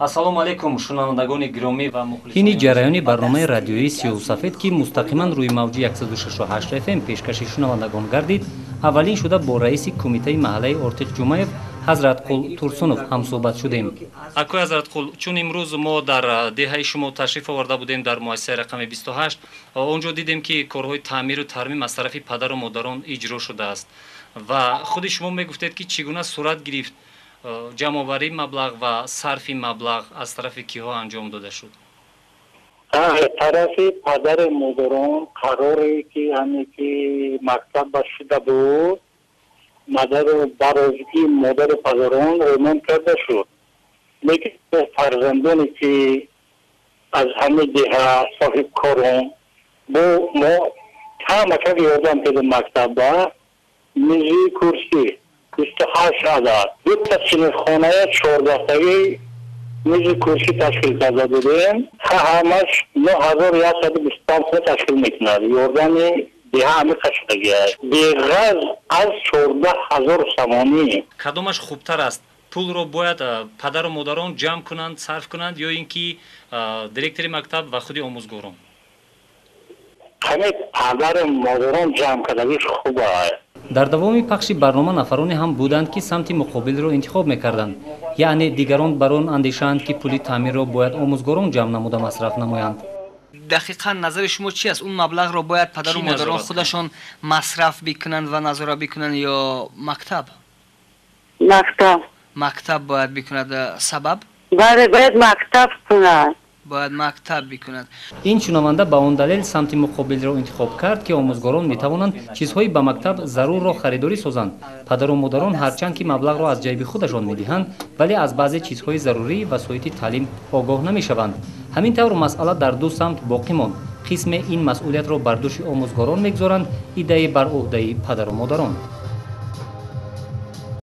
ассалому алайкум шунавандагони гиромӣ ва мухлисони ини ҷараёни барномаи радиои Сиёҳусафед ки мустақиман рӯи мавҷи 106.8 FM пешкаши шунавандагон гардид, аввалин шуда бо раиси кумитаи маҳаллаи Ортиқ Ҷумаев Ҳазратқул Турсунов ҳамсӯҳбат шудем. Акои Ҳазратқул, чун имрӯз мо дар деҳаи шумо ташриф оварда будем дар муассисаи рақами 28, онҷо дидем ки корҳои таъмиру тармим аз тарафи падару модарон иҷро шудааст ва худи шумо мегуфтед ки чӣ гуна сурат гирифт ҷамъоварии маблағ ва сарфи маблағ аз тарафи киҳо анҷом дода шуд? тарафи падари модарон қароре ки ҳаме ки мактаб шуда буд, барозгии модару падарон эълон карда шуд. лекин фарзандоне ки аз ҳаме деҳа соҳибкорон бо мо ҳамака ёрдам кардем мактаба мизи курсӣ 28 адад, дutta синфхонаи 14таги мизи курсӣ ташкил карда будем. ҳамаш 9125 сом ташкил мекунад. ёрдами деҳа амиқа шудагӣ аст. беғаз аз 14000 сомонӣ. кадомаш хубтар аст? пулро бояд падару модарон ҷамъ кунанд, сарф кунанд ё ин ки директори мактаб ва худи омӯзгорон? ҳаме падару модарон ҷамъ кардагиш хуб аст. дар давоми пахши барнома нафароне ҳам буданд ки самти муқобилро интихоб мекарданд, яъне дигарон бар он андешаанд ки пули таъмирро бояд омӯзгорон ҷамъ намуда масраф намоянд. дақиқан назари шумо чи аст? Он маблағро бояд падару модарон худашон масраф бикунанд ва назора бикунанд ё мактаб? мактаб бояд бикунад. сабаб? бале, бояд мактаб кунад. бояд мактаб бикунад. ин шунаванда ба он далел самти муқобилро интихоб кард ки омӯзгорон метавонанд чизҳои ба мактаб зарурро харидорӣ созанд. падару модарон ҳарчанд ки маблағро аз ҷайби худашон медиҳанд, вале аз баъзе чизҳои зарурӣ ва соити таълим огоҳ намешаванд. ҳамин тавр масъала дар ду самт боқӣ монд. қисме ин масъулиятро бар дӯши омӯзгорон мегузоранд, иддаи бар ӯҳдаи падару модарон.